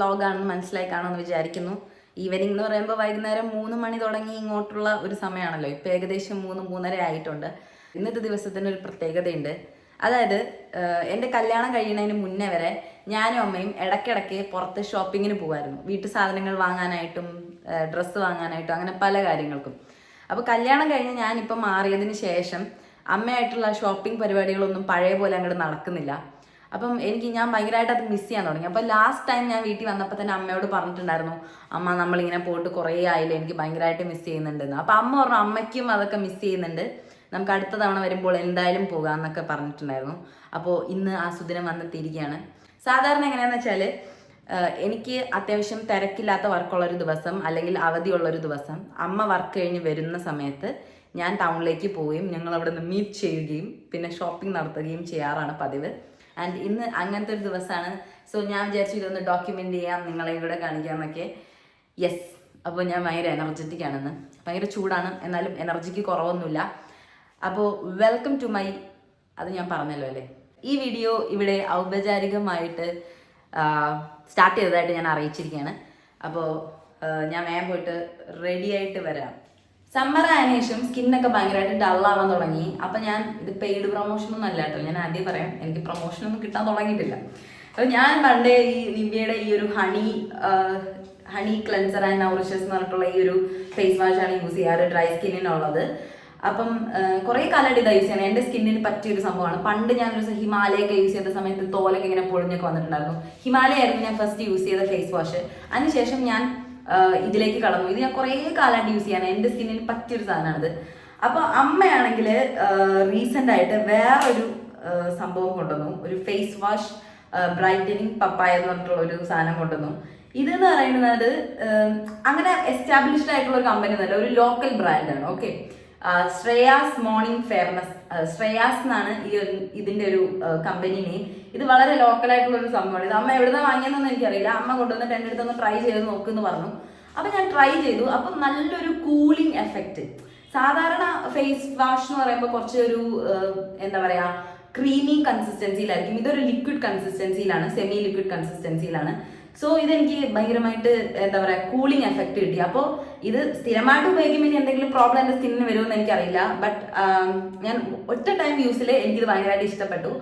വ്ളോഗാണെന്ന് മനസ്സിലായി കാണുമെന്ന് വിചാരിക്കുന്നു. ഈവനിങ് എന്ന് പറയുമ്പോൾ വൈകുന്നേരം 3 മണി തുടങ്ങി ഇങ്ങോട്ടുള്ള ഒരു സമയമാണല്ലോ. ഇപ്പോൾ ഏകദേശം 3-3:30 ആയിട്ടുണ്ട്. ഇന്നത്തെ ദിവസത്തിന് ഒരു പ്രത്യേകതയുണ്ട്. അതായത് എൻ്റെ കല്യാണം കഴിയുന്നതിന് മുന്നേ വരെ ഞാനും അമ്മയും ഇടയ്ക്കിടയ്ക്ക് പുറത്ത് ഷോപ്പിങ്ങിന് പോകുമായിരുന്നു. വീട്ടു സാധനങ്ങൾ വാങ്ങാനായിട്ടും ഡ്രസ്സ് വാങ്ങാനായിട്ടും അങ്ങനെ പല കാര്യങ്ങൾക്കും. അപ്പോൾ കല്യാണം കഴിഞ്ഞ് ഞാനിപ്പം മാറിയതിന് ശേഷം അമ്മയായിട്ടുള്ള ഷോപ്പിംഗ് പരിപാടികളൊന്നും പഴയ പോലെ അങ്ങോട്ട് നടക്കുന്നില്ല. അപ്പം ഞാൻ ഭയങ്കരമായിട്ട് അത് മിസ് ചെയ്യാൻ തുടങ്ങി. അപ്പോൾ ലാസ്റ്റ് ടൈം ഞാൻ വീട്ടിൽ വന്നപ്പോൾ തന്നെ അമ്മയോട് പറഞ്ഞിട്ടുണ്ടായിരുന്നു, അമ്മ നമ്മളിങ്ങനെ പോയിട്ട് കുറേ ആയില്ലേ, എനിക്ക് ഭയങ്കരമായിട്ട് മിസ് ചെയ്യുന്നുണ്ടെന്ന്. അപ്പോൾ അമ്മ പറഞ്ഞു അമ്മയ്ക്കും അതൊക്കെ മിസ് ചെയ്യുന്നുണ്ട്, നമുക്ക് അടുത്ത തവണ വരുമ്പോൾ എന്തായാലും പോകാമെന്നൊക്കെ പറഞ്ഞിട്ടുണ്ടായിരുന്നു. അപ്പോൾ ഇന്ന് ആ സുദിനം വന്നെത്തിയിരിക്കുകയാണ്. സാധാരണ എങ്ങനെയാണെന്ന് വെച്ചാൽ എനിക്ക് അത്യാവശ്യം തിരക്കില്ലാത്ത വർക്കുള്ളൊരു ദിവസം അല്ലെങ്കിൽ അവധിയുള്ളൊരു ദിവസം അമ്മ വർക്ക് കഴിഞ്ഞ് വരുന്ന സമയത്ത് ഞാൻ ടൗണിലേക്ക് പോവുകയും ഞങ്ങൾ അവിടെ നിന്ന് മീറ്റ് ചെയ്യുകയും പിന്നെ ഷോപ്പിംഗ് നടത്തുകയും ചെയ്യാറാണ് പതിവ്. ആൻഡ് ഇന്ന് അങ്ങനത്തെ ഒരു ദിവസമാണ്. സോ ഞാൻ വിചാരിച്ചു ഇതൊന്ന് ഡോക്യുമെൻ്റ് ചെയ്യാം, നിങ്ങളെ ഇവിടെ കാണിക്കാമെന്നൊക്കെ. യെസ്, അപ്പോൾ ഞാൻ ഭയങ്കര എനർജറ്റിക് ആണെന്ന്. ഭയങ്കര ചൂടാണ്, എന്നാലും എനർജിക്ക് കുറവൊന്നുമില്ല. അപ്പോൾ വെൽക്കം ടു മൈ, അത് ഞാൻ പറഞ്ഞല്ലോ അല്ലേ, ഈ വീഡിയോ ഇവിടെ ഔപചാരികമായിട്ട് സ്റ്റാർട്ട് ചെയ്തതായിട്ട് ഞാൻ അറിയിച്ചിരിക്കുകയാണ്. അപ്പോൾ ഞാൻ വേഗം പോയിട്ട് റെഡി ആയിട്ട് വരാം. സമ്മർ ആയതിനു ശേഷം സ്കിന്നൊക്കെ ഭയങ്കരമായിട്ട് ഡള്ളാവാൻ തുടങ്ങി. അപ്പം ഞാൻ ഇത് പെയ്ഡ് പ്രൊമോഷനൊന്നും അല്ല കേട്ടോ, ഞാൻ ആദ്യം പറയാം, എനിക്ക് പ്രൊമോഷനൊന്നും കിട്ടാൻ തുടങ്ങിയിട്ടില്ല. അപ്പോൾ ഞാൻ പണ്ട് ഈ നിവ്യയുടെ ഈ ഒരു ഹണി ക്ലെൻസർ ആൻഡ് നൗറിഷസ് എന്ന് പറഞ്ഞിട്ടുള്ള ഈ ഒരു ഫേസ് വാഷാണ് യൂസ് ചെയ്യാറ് ഡ്രൈ സ്കിന്നിനുള്ളത്. അപ്പം കുറേ കാലമായിട്ട് ഇതാ യൂസ് ചെയ്യണം. എൻ്റെ സ്കിന്നിന് പറ്റിയൊരു സംഭവമാണ്. പണ്ട് ഞാനൊരു ദിവസം ഹിമാലയൊക്കെ യൂസ് ചെയ്ത സമയത്ത് തോലൊക്കെ ഇങ്ങനെ പൊളിഞ്ഞൊക്കെ വന്നിട്ടുണ്ടായിരുന്നു. ഹിമാലയ ആയിരുന്നു ഞാൻ ഫസ്റ്റ് യൂസ് ചെയ്ത ഫേസ് വാഷ്. അതിനുശേഷം ഞാൻ ഇതിലേക്ക് കടന്നു. ഇത് ഞാൻ കുറേ കാലമായിട്ട് യൂസ് ചെയ്യാണ്, എൻ്റെ സ്കിന്നിന് പറ്റിയൊരു സാധനമാണിത്. അപ്പോൾ അമ്മയാണെങ്കിൽ റീസെൻ്റ് ആയിട്ട് വേറൊരു സംഭവം കൊണ്ടുവന്നു, ഒരു ഫേസ് വാഷ് ബ്രൈറ്റനിങ് പപ്പായ എന്ന് പറഞ്ഞിട്ടുള്ള ഒരു സാധനം കൊണ്ടുവന്നു. ഇതെന്ന് പറയുന്നത് അങ്ങനെ എസ്റ്റാബ്ലിഷ്ഡ് ആയിട്ടുള്ള ഒരു കമ്പനി എന്നല്ല, ഒരു ലോക്കൽ ബ്രാൻഡാണ്. Okay, Shreyas morning fairness, Shreyas എന്നാണ് ഇതിൻ്റെ ഒരു കമ്പനി നെയിം. ഇത് വളരെ ലോക്കലായിട്ടുള്ള ഒരു സംഭവമാണ്. ഇത് അമ്മ എവിടെ നിന്ന് വാങ്ങിയെന്നൊന്നും എനിക്കറിയില്ല. അമ്മ കൊണ്ടുവന്നിട്ട് എൻ്റെ അടുത്തൊന്ന് ട്രൈ ചെയ്ത് നോക്കുമെന്ന് പറഞ്ഞു. അപ്പം ഞാൻ ട്രൈ ചെയ്തു. അപ്പം നല്ലൊരു കൂളിംഗ് എഫക്റ്റ്. സാധാരണ ഫേസ് വാഷ് എന്ന് പറയുമ്പോൾ കുറച്ച് ഒരു എന്താ പറയുക, ക്രീമി കൺസിസ്റ്റൻസിയിലായിരിക്കും. ഇതൊരു ലിക്വിഡ് കൺസിസ്റ്റൻസിയിലാണ്, സെമി ലിക്വിഡ് കൺസിസ്റ്റൻസിയിലാണ്. സോ ഇതെനിക്ക് ഭയങ്കരമായിട്ട് എന്താ പറയുക, കൂളിംഗ് എഫക്റ്റ് കിട്ടി. അപ്പോൾ ഇത് സ്ഥിരമായിട്ട് ഉപയോഗിക്കുമ്പോൾ ഇനി എന്തെങ്കിലും പ്രോബ്ലം എൻ്റെ സ്കിന്നിന് വരുമെന്ന് എനിക്കറിയില്ല. ബട്ട് ഞാൻ ഒറ്റ ടൈം യൂസിൽ എനിക്കിത് ഭയങ്കരമായിട്ട് ഇഷ്ടപ്പെട്ടു.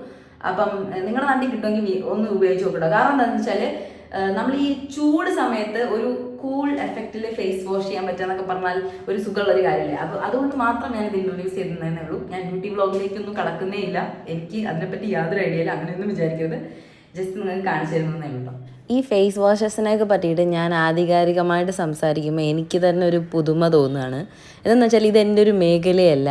അപ്പം നിങ്ങളുടെ നാട്ടിൽ കിട്ടുമെങ്കിൽ ഒന്ന് ഉപയോഗിച്ച് നോക്കട്ടോ. കാരണം എന്താണെന്ന് വെച്ചാൽ നമ്മൾ ഈ ചൂട് സമയത്ത് ഒരു കൂൾ എഫക്റ്റിൽ ഫേസ് വാഷ് ചെയ്യാൻ പറ്റുക പറഞ്ഞാൽ ഒരു സുഖമുള്ളൊരു കാര്യമല്ലേ. അപ്പോൾ അതുകൊണ്ട് മാത്രം ഞാൻ ഇത് ഇൻട്രൊഡ്യൂസ് ചെയ്തതേ ഉള്ളൂ. ഞാൻ ബ്യൂട്ടി വ്ളോഗിലേക്കൊന്നും കടക്കുന്നേ ഇല്ല, എനിക്ക് അതിനെപ്പറ്റി യാതൊരു ഐഡിയ ഇല്ല. അങ്ങനെയൊന്നും വിചാരിക്കരുത്, ജസ്റ്റ് നിങ്ങൾക്ക് കാണിച്ചു തരുന്നതേ ഉള്ളൂ. ഈ ഫേസ് വാഷസിനെയൊക്കെ പറ്റിയിട്ട് ഞാൻ ആധികാരികമായിട്ട് സംസാരിക്കുമ്പോൾ എനിക്ക് തന്നെ ഒരു പുതുമ തോന്നുകയാണ്. എന്താണെന്ന് വെച്ചാൽ ഇതെൻ്റെ ഒരു മേഖലയല്ല.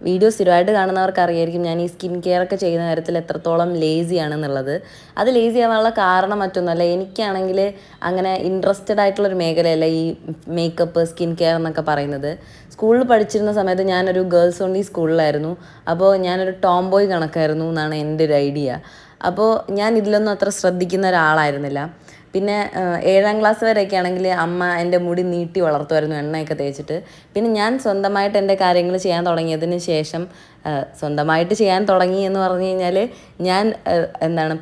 വീഡിയോ സ്ഥിരമായിട്ട് കാണുന്നവർക്ക് അറിയായിരിക്കും ഞാൻ ഈ സ്കിൻ കെയർ ഒക്കെ ചെയ്യുന്ന കാര്യത്തിൽ എത്രത്തോളം ലേസി ആണെന്നുള്ളത്. അത് ലേസി ആവാനുള്ള കാരണം മറ്റൊന്നുമല്ല, എനിക്കാണെങ്കിൽ അങ്ങനെ ഇൻട്രസ്റ്റഡ് ആയിട്ടുള്ളൊരു മേഖലയല്ല ഈ മേക്കപ്പ് സ്കിൻ കെയർ എന്നൊക്കെ പറയുന്നത്. സ്കൂളിൽ പഠിച്ചിരുന്ന സമയത്ത് ഞാനൊരു ഗേൾസ് ഓൺലി സ്കൂളിലായിരുന്നു. അപ്പോൾ ഞാനൊരു ടോം ബോയ് കണക്കായിരുന്നു എന്നാണ് എൻ്റെ ഒരു ഐഡിയ. അപ്പോൾ ഞാൻ ഇതിലൊന്നും അത്ര ശ്രദ്ധിക്കുന്ന ഒരാളായിരുന്നില്ല. പിന്നെ 7ാം ക്ലാസ് വരെയൊക്കെ ആണെങ്കിൽ അമ്മ എൻ്റെ മുടി നീട്ടി വളർത്തുമായിരുന്നു എണ്ണയൊക്കെ തേച്ചിട്ട്. പിന്നെ ഞാൻ സ്വന്തമായിട്ട് എൻ്റെ കാര്യങ്ങൾ ചെയ്യാൻ തുടങ്ങിയതിന് ശേഷം, സ്വന്തമായിട്ട് ചെയ്യാൻ തുടങ്ങി എന്ന് പറഞ്ഞു കഴിഞ്ഞാൽ ഞാൻ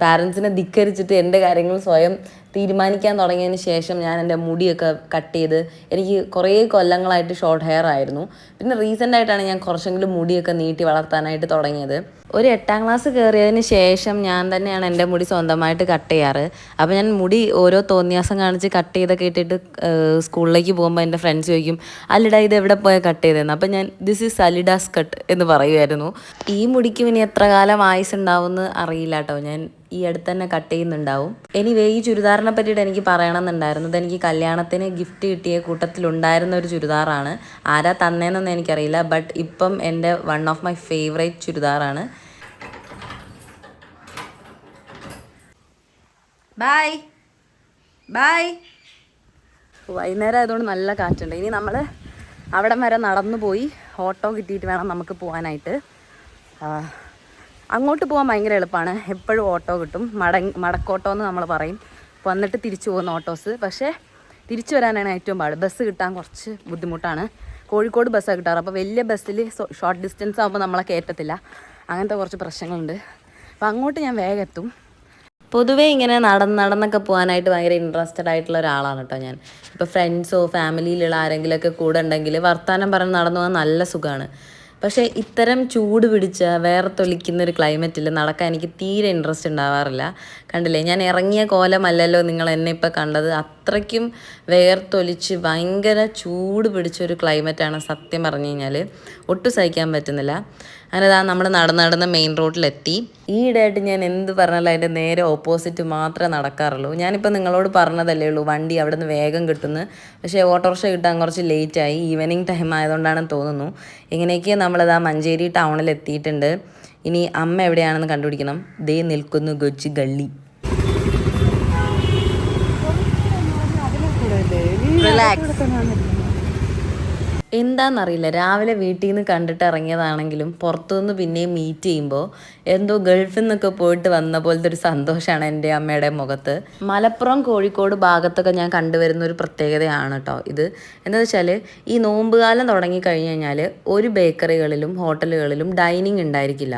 പാരൻസിനെ ധിക്കരിച്ചിട്ട് എൻ്റെ കാര്യങ്ങൾ സ്വയം തീരുമാനിക്കാൻ തുടങ്ങിയതിന് ശേഷം ഞാൻ എൻ്റെ മുടിയൊക്കെ കട്ട് ചെയ്ത്, എനിക്ക് കുറേ കൊല്ലങ്ങളായിട്ട് ഷോർട്ട് ഹെയർ ആയിരുന്നു. പിന്നെ റീസെൻ്റ് ആയിട്ടാണ് ഞാൻ കുറച്ചെങ്കിലും മുടിയൊക്കെ നീട്ടി വളർത്താനായിട്ട് തുടങ്ങിയത്. ഒരു 8ാം ക്ലാസ് കയറിയതിന് ശേഷം ഞാൻ തന്നെയാണ് എൻ്റെ മുടി സ്വന്തമായിട്ട് കട്ട് ചെയ്യാറ്. അപ്പോൾ ഞാൻ മുടി ഓരോ തോന്നിയാസം കാണിച്ച് കട്ട് ചെയ്തൊക്കെ ഇട്ടിട്ട് സ്കൂളിലേക്ക് പോകുമ്പോൾ എൻ്റെ ഫ്രണ്ട്സ് ചോദിക്കും, അല്ലിടാ ഇത് എവിടെ പോയാൽ കട്ട് ചെയ്തതെന്ന്. അപ്പം ഞാൻ ദിസ് ഈസ് അലിഡാസ് കട്ട് എന്ന് പറയുമായിരുന്നു. ഈ മുടിക്കും ഇനി എത്ര കാലം ആയുസ് ഉണ്ടാവുമെന്ന് അറിയില്ല കേട്ടോ, ഞാൻ ഈ അടുത്ത് തന്നെ കട്ട് ചെയ്യുന്നുണ്ടാവും. എനിവേ ഈ ചുരിദാറിനെ പറ്റിയിട്ട് എനിക്ക് പറയണമെന്നുണ്ടായിരുന്നു. ഇതെനിക്ക് കല്യാണത്തിന് ഗിഫ്റ്റ് കിട്ടിയ കൂട്ടത്തിലുണ്ടായിരുന്ന ഒരു ചുരിദാറാണ്. ആരാ തന്നേന്നൊന്നും എനിക്കറിയില്ല, ബട്ട് ഇപ്പം എൻ്റെ വൺ ഓഫ് മൈ ഫേവറേറ്റ് ചുരിദാറാണ്. Bye bye. വൈകുന്നേരം ആയതുകൊണ്ട് നല്ല കാറ്റുണ്ട്. ഇനി നമ്മൾ അവിടം വരെ നടന്നു പോയി ഓട്ടോ കിട്ടിയിട്ട് വേണം നമുക്ക് പോകാനായിട്ട്. അങ്ങോട്ട് പോകാൻ ഭയങ്കര എളുപ്പമാണ്, എപ്പോഴും ഓട്ടോ കിട്ടും. മടക്കോട്ടോ എന്ന് നമ്മൾ പറയും. വന്നിട്ട് തിരിച്ചു പോകുന്ന ഓട്ടോസ്. പക്ഷേ തിരിച്ചു വരാനാണ് ഏറ്റവും പാട്. ബസ് കിട്ടാൻ കുറച്ച് ബുദ്ധിമുട്ടാണ്. കോഴിക്കോട് ബസ്സാണ് കിട്ടാറ്. അപ്പോൾ വലിയ ബസ്സിൽ ഷോർട്ട് ഡിസ്റ്റൻസ് ആകുമ്പോൾ നമ്മളെ കയറ്റത്തില്ല. അങ്ങനത്തെ കുറച്ച് പ്രശ്നങ്ങളുണ്ട്. അപ്പോൾ അങ്ങോട്ട് ഞാൻ വേഗം എത്തും. പൊതുവേ ഇങ്ങനെ നടന്നൊക്കെ പോകാനായിട്ട് ഭയങ്കര ഇൻട്രസ്റ്റഡ് ആയിട്ടുള്ള ഒരാളാണ് കേട്ടോ ഞാൻ. ഇപ്പോൾ ഫ്രണ്ട്സോ ഫാമിലിയിലുള്ള ആരെങ്കിലുമൊക്കെ കൂടെ ഉണ്ടെങ്കിൽ വർത്തമാനം പറഞ്ഞ് നടന്നു പോകാൻ നല്ല സുഖമാണ്. പക്ഷേ ഇത്തരം ചൂട് പിടിച്ച വേർത്തൊലിക്കുന്ന ഒരു ക്ലൈമറ്റിൽ നടക്കാൻ എനിക്ക് തീരെ ഇൻട്രസ്റ്റ് ഉണ്ടാവാറില്ല. കണ്ടില്ലേ, ഞാൻ ഇറങ്ങിയ കോലമല്ലല്ലോ നിങ്ങൾ എന്നെ ഇപ്പോൾ കണ്ടത്. അത്രയ്ക്കും വേർത്തൊലിച്ച് ഭയങ്കര ചൂട് പിടിച്ചൊരു ക്ലൈമറ്റാണ് സത്യം പറഞ്ഞു കഴിഞ്ഞാൽ. ഒട്ടും സഹിക്കാൻ പറ്റുന്നില്ല. അങ്ങനെ നമ്മൾ നടന്ന് മെയിൻ റോഡിലെത്തി. ഈയിടെയായിട്ട് ഞാൻ എന്ത് പറഞ്ഞാലും അതിൻ്റെ നേരെ ഓപ്പോസിറ്റ് മാത്രമേ നടക്കാറുള്ളൂ. ഞാനിപ്പോൾ നിങ്ങളോട് പറഞ്ഞതല്ലേ ഉള്ളൂ വണ്ടി അവിടെ നിന്ന് വേഗം കിട്ടുന്നു. പക്ഷേ ഓട്ടോറിക്ഷ കിട്ടാൻ കുറച്ച് ലേറ്റായി. ഈവനിങ് ടൈം ആയതുകൊണ്ടാണെന്ന് തോന്നുന്നു. എങ്ങനെയൊക്കെയോ നമ്മളിതാ മഞ്ചേരി ടൗണിൽ എത്തിയിട്ടുണ്ട്. ഇനി അമ്മ എവിടെയാണെന്ന് കണ്ടുപിടിക്കണം. ദേ നിൽക്കുന്നു കൊച്ചു ഗള്ളി. റിലാക്സ്. എന്താണെന്നറിയില്ല, രാവിലെ വീട്ടിൽ നിന്ന് കണ്ടിട്ട് ഇറങ്ങിയതാണെങ്കിലും പുറത്തുനിന്ന് പിന്നെയും മീറ്റ് ചെയ്യുമ്പോൾ എന്തോ ഗൾഫിൽ നിന്നൊക്കെ പോയിട്ട് വന്ന പോലത്തെ ഒരു സന്തോഷമാണ് എൻ്റെ അമ്മയുടെ മുഖത്ത്. മലപ്പുറം കോഴിക്കോട് ഭാഗത്തൊക്കെ ഞാൻ കണ്ടുവരുന്ന ഒരു പ്രത്യേകതയാണ് കേട്ടോ ഇത്. എന്താണെന്ന് വെച്ചാൽ ഈ നോമ്പുകാലം തുടങ്ങിക്കഴിഞ്ഞ് കഴിഞ്ഞാൽ ഒരു ബേക്കറികളിലും ഹോട്ടലുകളിലും ഡൈനിങ് ഉണ്ടായിരിക്കില്ല.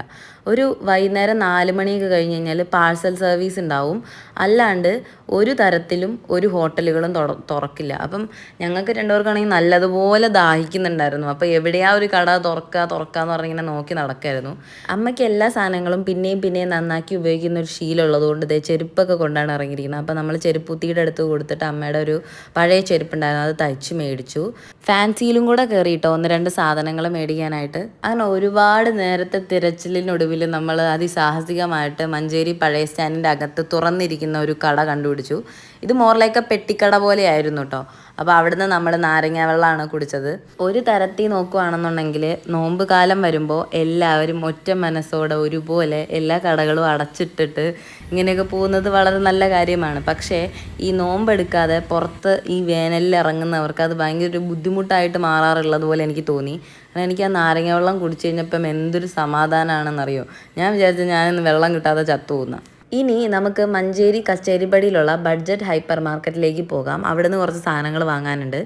ഒരു വൈകുന്നേരം 4 മണിയൊക്കെ കഴിഞ്ഞ് കഴിഞ്ഞാൽ പാഴ്സൽ സർവീസ് ഉണ്ടാവും. അല്ലാണ്ട് ഒരു തരത്തിലും ഒരു ഹോട്ടലുകളും തുറക്കില്ല. അപ്പം ഞങ്ങൾക്ക് രണ്ടുപേർക്കാണെങ്കിൽ നല്ലതുപോലെ ദാഹിക്കുന്നുണ്ടായിരുന്നു. അപ്പോൾ എവിടെയാ ഒരു കട തുറക്കാന്ന് പറഞ്ഞിങ്ങനെ നോക്കി നടക്കായിരുന്നു. അമ്മയ്ക്ക് എല്ലാ സാധനങ്ങളും പിന്നെയും നന്നാക്കി ഉപയോഗിക്കുന്ന ഒരു ശീലമുള്ളത് കൊണ്ട് ഇതേ ചെരുപ്പൊക്കെ കൊണ്ടാണ് ഇറങ്ങിയിരിക്കുന്നത്. അപ്പോൾ നമ്മൾ ചെരുപ്പുത്തിയുടെ അടുത്ത് കൊടുത്തിട്ട് അമ്മയുടെ ഒരു പഴയ ചെരുപ്പുണ്ടായിരുന്നു, അത് തയ്ച്ച് മേടിച്ചു. ഫാൻസിയിലും കൂടെ കയറിയിട്ടോ 1-2 സാധനങ്ങൾ മേടിക്കാനായിട്ട്. അങ്ങനെ ഒരുപാട് നേരത്തെ തിരച്ചിലിനൊടുവിൽ നമ്മൾ അതിസാഹസികമായിട്ട് മഞ്ചേരി പഴയ സ്റ്റാൻഡിൻ്റെ അകത്ത് തുറന്നിരിക്കുന്ന ഒരു കട കണ്ടുപിടിച്ചു. ഇത് മോർ ലൈക്ക് പെട്ടിക്കട പോലെയായിരുന്നു കേട്ടോ. അപ്പോൾ അവിടുന്ന് നമ്മൾ നാരങ്ങ വെള്ളമാണ് കുടിച്ചത്. ഒരു തരത്തിൽ നോക്കുകയാണെന്നുണ്ടെങ്കിൽ നോമ്പ് കാലം വരുമ്പോൾ എല്ലാവരും ഒറ്റ മനസ്സോടെ ഒരുപോലെ എല്ലാ കടകളും അടച്ചിട്ടിട്ട് ഇങ്ങനെയൊക്കെ പോകുന്നത് വളരെ നല്ല കാര്യമാണ്. പക്ഷേ ഈ നോമ്പെടുക്കാതെ പുറത്ത് ഈ വേനലിൽ ഇറങ്ങുന്നവർക്ക് അത് ഭയങ്കര ഒരു ബുദ്ധിമുട്ടായിട്ട് മാറാറുള്ളത് പോലെ എനിക്ക് തോന്നി. കാരണം എനിക്ക് ആ നാരങ്ങ വെള്ളം കുടിച്ച് കഴിഞ്ഞപ്പം എന്തൊരു സമാധാനമാണെന്നറിയോ. ഞാൻ വിചാരിച്ചു ഞാനിന്ന് വെള്ളം കിട്ടാതെ ചത്തുപോകുന്ന. ഇനി നമുക്ക് മഞ്ചേരി കച്ചേരിപ്പടിയിലുള്ള ബഡ്ജറ്റ് ഹൈപ്പർ മാർക്കറ്റിലേക്ക് പോകാം. അവിടെ നിന്ന് കുറച്ച് സാധനങ്ങൾ വാങ്ങാനുണ്ട്.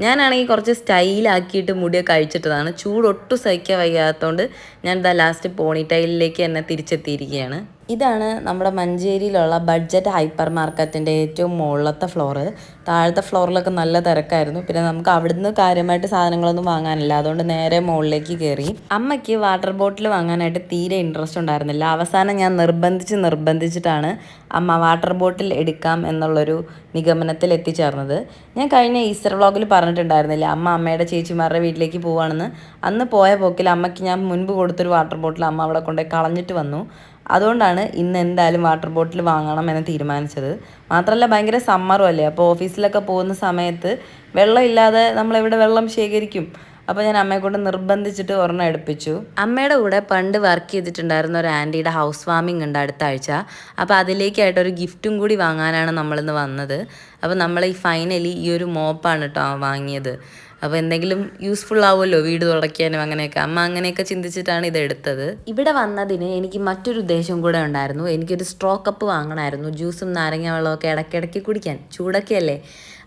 ഞാനാണെങ്കിൽ കുറച്ച് സ്റ്റൈലാക്കിയിട്ട് മുടിയൊക്കെ അഴിച്ചിട്ടതാണ്. ചൂടൊട്ടും സഹിക്കാൻ വയ്യാത്തതുകൊണ്ട് ഞാൻ ലാസ്റ്റ് പോണിറ്റൈലിലേക്ക് തന്നെ തിരിച്ചെത്തിയിരിക്കുകയാണ്. ഇതാണ് നമ്മുടെ മഞ്ചേരിയിലുള്ള ബഡ്ജറ്റ് ഹൈപ്പർ മാർക്കറ്റിൻ്റെ ഏറ്റവും മുകളിലത്തെ ഫ്ലോറ്. താഴത്തെ ഫ്ലോറിലൊക്കെ നല്ല തിരക്കായിരുന്നു. പിന്നെ നമുക്ക് അവിടുന്ന് കാര്യമായിട്ട് സാധനങ്ങളൊന്നും വാങ്ങാനില്ല. അതുകൊണ്ട് നേരെ മുകളിലേക്ക് കയറി. അമ്മയ്ക്ക് വാട്ടർ ബോട്ടിൽ വാങ്ങാനായിട്ട് തീരെ ഇൻട്രസ്റ്റ് ഉണ്ടായിരുന്നില്ല. അവസാനം ഞാൻ നിർബന്ധിച്ചിട്ടാണ് അമ്മ വാട്ടർ ബോട്ടിൽ എടുക്കാം എന്നുള്ളൊരു നിഗമനത്തിൽ എത്തിച്ചേർന്നത്. ഞാൻ കഴിഞ്ഞ ഈസ്റ്റർ വ്ളോഗിൽ പറഞ്ഞിട്ടുണ്ടായിരുന്നില്ല അമ്മയുടെ ചേച്ചിമാരുടെ വീട്ടിലേക്ക് പോവുകയാണെന്ന്. അന്ന് പോയ പോക്കിൽ അമ്മയ്ക്ക് ഞാൻ മുൻപ് കൊടുത്തൊരു വാട്ടർ ബോട്ടിൽ അമ്മ അവിടെ കൊണ്ടുപോയി കളഞ്ഞിട്ട് വന്നു. അതുകൊണ്ടാണ് ഇന്ന് എന്തായാലും വാട്ടർ ബോട്ടിൽ വാങ്ങണം എന്ന് തീരുമാനിച്ചത്. മാത്രമല്ല ഭയങ്കര സമ്മറും അല്ലേ. അപ്പോൾ ഓഫീസിലൊക്കെ പോകുന്ന സമയത്ത് വെള്ളം ഇല്ലാതെ നമ്മളെവിടെ വെള്ളം ശേഖരിക്കും. അപ്പോൾ ഞാൻ അമ്മയെ കൊണ്ട് നിർബന്ധിച്ചിട്ട് ഒരെണ്ണം എടുപ്പിച്ചു. അമ്മയുടെ കൂടെ പണ്ട് വർക്ക് ചെയ്തിട്ടുണ്ടായിരുന്ന ഒരു ആൻറ്റിയുടെ ഹൗസ് വാമിംഗ് ഉണ്ട് അടുത്ത ആഴ്ച. അപ്പോൾ അതിലേക്കായിട്ടൊരു ഗിഫ്റ്റും കൂടി വാങ്ങാനാണ് നമ്മളിന്ന് വന്നത്. അപ്പോൾ നമ്മൾ ഫൈനലി ഈ ഒരു മോപ്പാണ് കേട്ടോ വാങ്ങിയത്. അപ്പോൾ എന്തെങ്കിലും യൂസ്ഫുൾ ആവുമല്ലോ വീട് തുടയ്ക്കാനും അങ്ങനെയൊക്കെ. അമ്മ അങ്ങനെയൊക്കെ ചിന്തിച്ചിട്ടാണ് ഇത് എടുത്തത്. ഇവിടെ വന്നതിന് എനിക്ക് മറ്റൊരു ഉദ്ദേശം കൂടെ ഉണ്ടായിരുന്നു. എനിക്കൊരു സ്ട്രോ കപ്പ് വാങ്ങണമായിരുന്നു. ജ്യൂസും നാരങ്ങ വെള്ളമൊക്കെ ഇടയ്ക്കിടയ്ക്ക് കുടിക്കാൻ, ചൂടൊക്കെ അല്ലേ.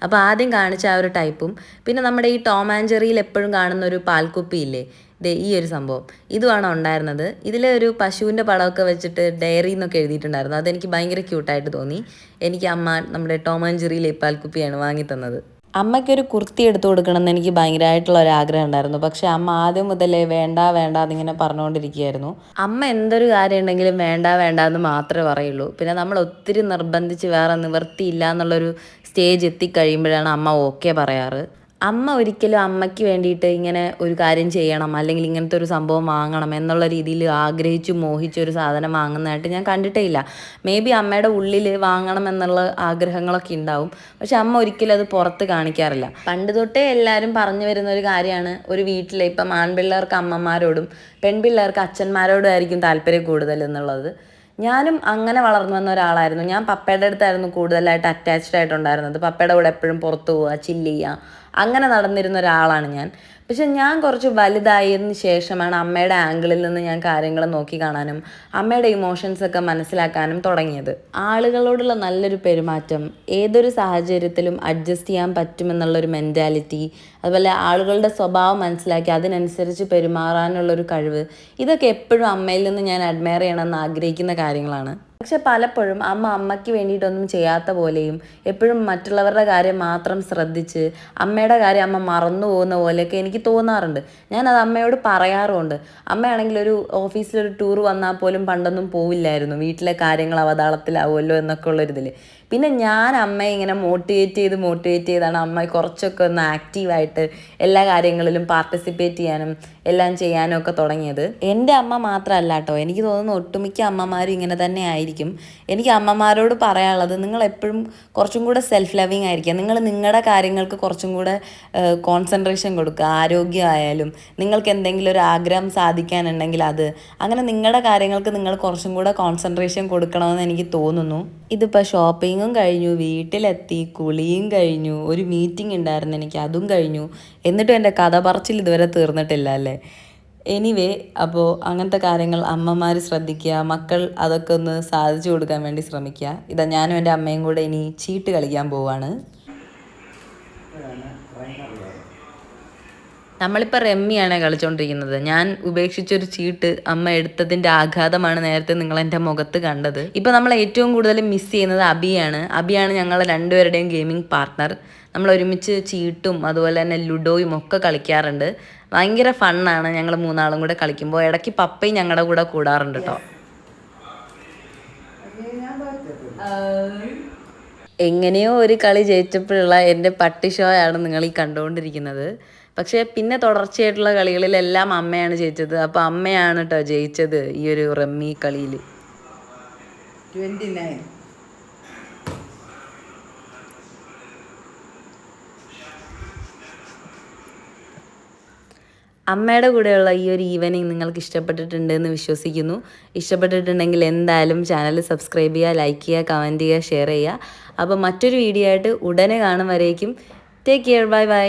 അപ്പോൾ ആദ്യം കാണിച്ച ആ ഒരു ടൈപ്പും പിന്നെ നമ്മുടെ ഈ ടോം ആൻഡ് ജെറിയിൽ എപ്പോഴും കാണുന്ന ഒരു പാൽക്കുപ്പി ഇല്ലേ, ഈ ഒരു സംഭവം ഇതുമാണ് ഉണ്ടായിരുന്നത്. ഇതിലെ ഒരു പശുവിൻ്റെ പടമൊക്കെ വെച്ചിട്ട് ഡയറി എന്നൊക്കെ എഴുതിയിട്ടുണ്ടായിരുന്നു. അതെനിക്ക് ഭയങ്കര ക്യൂട്ടായിട്ട് തോന്നി. എനിക്ക് അമ്മ നമ്മുടെ ടോം ആൻഡ് ജെറിയിലെ പാൽക്കുപ്പിയാണ് വാങ്ങി തന്നത്. അമ്മയ്ക്കൊരു കുർത്തി എടുത്തു കൊടുക്കണമെന്ന് എനിക്ക് ഭയങ്കരമായിട്ടുള്ള ഒരു ആഗ്രഹം ഉണ്ടായിരുന്നു. പക്ഷെ അമ്മ ആദ്യം മുതലേ വേണ്ട അതിങ്ങനെ പറഞ്ഞുകൊണ്ടിരിക്കുകയായിരുന്നു. അമ്മ എന്തൊരു കാര്യം ഉണ്ടെങ്കിലും വേണ്ട എന്ന് മാത്രമേ പറയുള്ളൂ. പിന്നെ നമ്മൾ ഒത്തിരി നിർബന്ധിച്ച് വേറെ നിവൃത്തിയില്ല എന്നുള്ളൊരു സ്റ്റേജ് എത്തിക്കഴിയുമ്പോഴാണ് അമ്മ ഓക്കെ പറയാറ്. അമ്മ ഒരിക്കലും അമ്മയ്ക്ക് വേണ്ടിയിട്ട് ഇങ്ങനെ ഒരു കാര്യം ചെയ്യണം അല്ലെങ്കിൽ ഇങ്ങനത്തെ ഒരു സംഭവം വാങ്ങണം എന്നുള്ള രീതിയിൽ ആഗ്രഹിച്ച് മോഹിച്ചൊരു സാധനം വാങ്ങുന്നതായിട്ട് ഞാൻ കണ്ടിട്ടേ ഇല്ല. മേ ബി അമ്മയുടെ ഉള്ളിൽ വാങ്ങണം എന്നുള്ള ആഗ്രഹങ്ങളൊക്കെ ഉണ്ടാവും. പക്ഷെ അമ്മ ഒരിക്കലും അത് പുറത്ത് കാണിക്കാറില്ല. പണ്ട് തൊട്ടേ എല്ലാവരും പറഞ്ഞു വരുന്ന ഒരു കാര്യമാണ്, ഒരു വീട്ടിലെ ഇപ്പം ആൺപിള്ളേർക്ക് അമ്മമാരോടും പെൺപിള്ളേർക്ക് അച്ഛന്മാരോടും ആയിരിക്കും താല്പര്യം കൂടുതൽ എന്നുള്ളത്. ഞാനും അങ്ങനെ വളർന്നു വന്ന ഒരാളായിരുന്നു. ഞാൻ പപ്പയുടെ അടുത്തായിരുന്നു കൂടുതലായിട്ട് അറ്റാച്ച്ഡ് ആയിട്ടുണ്ടായിരുന്നത്. പപ്പയുടെ കൂടെ എപ്പോഴും പുറത്ത് പോവുക, ചില്ല് ചെയ്യുക, അങ്ങനെ നടന്നിരുന്ന ഒരാളാണ് ഞാൻ. പക്ഷെ ഞാൻ കുറച്ച് വലുതായതിന് ശേഷമാണ് അമ്മയുടെ ആംഗിളിൽ നിന്ന് ഞാൻ കാര്യങ്ങൾ നോക്കി കാണാനും അമ്മയുടെ ഇമോഷൻസ് ഒക്കെ മനസ്സിലാക്കാനും തുടങ്ങിയത്. ആളുകളോടുള്ള നല്ലൊരു പെരുമാറ്റം, ഏതൊരു സാഹചര്യത്തിലും അഡ്ജസ്റ്റ് ചെയ്യാൻ പറ്റുമെന്നുള്ളൊരു മെൻറ്റാലിറ്റി, അതുപോലെ ആളുകളുടെ സ്വഭാവം മനസ്സിലാക്കി അതിനനുസരിച്ച് പെരുമാറാനുള്ളൊരു കഴിവ്, ഇതൊക്കെ എപ്പോഴും അമ്മയിൽ നിന്ന് ഞാൻ അഡ്മയർ ചെയ്യണമെന്ന് ആഗ്രഹിക്കുന്ന കാര്യങ്ങളാണ്. പക്ഷെ പലപ്പോഴും അമ്മയ്ക്ക് വേണ്ടിയിട്ടൊന്നും ചെയ്യാത്ത പോലെയും എപ്പോഴും മറ്റുള്ളവരുടെ കാര്യം മാത്രം ശ്രദ്ധിച്ച് അമ്മയുടെ കാര്യം അമ്മ മറന്നു പോകുന്ന പോലെയൊക്കെ എനിക്ക് തോന്നാറുണ്ട്. ഞാനത് അമ്മയോട് പറയാറുമുണ്ട്. അമ്മയാണെങ്കിൽ ഒരു ഓഫീസിലൊരു ടൂർ വന്നാൽ പോലും പണ്ടൊന്നും പോവില്ലായിരുന്നു, വീട്ടിലെ കാര്യങ്ങൾ അവതാളത്തിലാവുമല്ലോ എന്നൊക്കെ ഉള്ളൊരിതിൽ. പിന്നെ ഞാൻ അമ്മയെ ഇങ്ങനെ മോട്ടിവേറ്റ് ചെയ്താണ് അമ്മ കുറച്ചൊക്കെ ഒന്ന് ആക്റ്റീവായിട്ട് എല്ലാ കാര്യങ്ങളിലും പാർട്ടിസിപ്പേറ്റ് ചെയ്യാനും എല്ലാം ചെയ്യാനും ഒക്കെ തുടങ്ങിയത്. എൻ്റെ അമ്മ മാത്രമല്ല കേട്ടോ, എനിക്ക് തോന്നുന്നു ഒട്ടുമിക്ക അമ്മമാരും ഇങ്ങനെ തന്നെ ആയിരിക്കും. എനിക്ക് അമ്മമാരോട് പറയാനുള്ളത്, നിങ്ങൾ എപ്പോഴും കുറച്ചും കൂടെ സെൽഫ് ലവിങ് ആയിരിക്കുക. നിങ്ങൾ നിങ്ങളുടെ കാര്യങ്ങൾക്ക് കുറച്ചും കൂടെ കോൺസെൻട്രേഷൻ കൊടുക്കുക. ആരോഗ്യമായാലും നിങ്ങൾക്ക് എന്തെങ്കിലും ഒരു ആഗ്രഹം സാധിക്കാനുണ്ടെങ്കിൽ അത്, അങ്ങനെ നിങ്ങളുടെ കാര്യങ്ങൾക്ക് നിങ്ങൾ കുറച്ചും കൂടെ കോൺസെൻട്രേഷൻ കൊടുക്കണമെന്ന് എനിക്ക് തോന്നുന്നു. ഇതിപ്പോൾ ഷോപ്പിങ്ങും കഴിഞ്ഞു, വീട്ടിലെത്തി, കുളിയും കഴിഞ്ഞു, ഒരു മീറ്റിംഗ് ഉണ്ടായിരുന്നു എനിക്ക്, അതും കഴിഞ്ഞു. എന്നിട്ടും എൻ്റെ കഥ പറച്ചിൽ ഇതുവരെ തീർന്നിട്ടില്ല അല്ലേ. എനിവേ, അപ്പോൾ അങ്ങനത്തെ കാര്യങ്ങൾ അമ്മമാർ ശ്രദ്ധിക്കുക, മക്കൾ അതൊക്കെ ഒന്ന് സാധിച്ചു കൊടുക്കാൻ വേണ്ടി ശ്രമിക്കുക. ഇതാ ഞാനും എൻ്റെ അമ്മയും കൂടെ ഇനി ചീട്ട് കളിക്കാൻ പോവാണ്. നമ്മളിപ്പോൾ റമ്മിയാണ് കളിച്ചുകൊണ്ടിരിക്കുന്നത്. ഞാൻ ഉപേക്ഷിച്ചൊരു ചീട്ട് അമ്മ എടുത്തതിൻ്റെ ആഘാതമാണ് നേരത്തെ നിങ്ങൾ എൻ്റെ മുഖത്ത് കണ്ടത്. ഇപ്പോൾ നമ്മൾ ഏറ്റവും കൂടുതൽ മിസ് ചെയ്യുന്നത് അബിയാണ് ഞങ്ങൾ രണ്ടുപേരുടെയും ഗെയിമിംഗ് പാർട്ട്ണർ. നമ്മൾ ഒരുമിച്ച് ചീട്ടും അതുപോലെ തന്നെ ലുഡോയും ഒക്കെ കളിക്കാറുണ്ട്. ഭയങ്കര ഫണ്ണാണ് ഞങ്ങൾ മൂന്നാളും കൂടെ കളിക്കുമ്പോൾ. ഇടയ്ക്ക് പപ്പയും ഞങ്ങളുടെ കൂടെ കൂടാറുണ്ട് കേട്ടോ. എങ്ങനെയോ ഒരു കളി ജയിച്ചപ്പോഴുള്ള എൻ്റെ പട്ടി ഷോയാണ് നിങ്ങൾ ഈ കണ്ടുകൊണ്ടിരിക്കുന്നത്. പക്ഷേ പിന്നെ തുടർച്ചയായിട്ടുള്ള കളികളിലെല്ലാം അമ്മയാണ് ജയിച്ചത്. അപ്പോൾ അമ്മയാണ് കേട്ടോ ജയിച്ചത് ഈ ഒരു റമ്മി കളിയിൽ. 29. അമ്മയുടെ കൂടെയുള്ള ഈ ഒരു ഈവനിങ് നിങ്ങൾക്ക് ഇഷ്ടപ്പെട്ടിട്ടുണ്ടെന്ന് വിശ്വസിക്കുന്നു. ഇഷ്ടപ്പെട്ടിട്ടുണ്ടെങ്കിൽ എന്തായാലും ചാനൽ സബ്സ്ക്രൈബ് ചെയ്യുക, ലൈക്ക് ചെയ്യുക, കമൻറ്റ് ചെയ്യുക, ഷെയർ ചെയ്യുക. അപ്പോൾ മറ്റൊരു വീഡിയോ ആയിട്ട് ഉടനെ കാണും വരേക്കും. Take care, bye bye.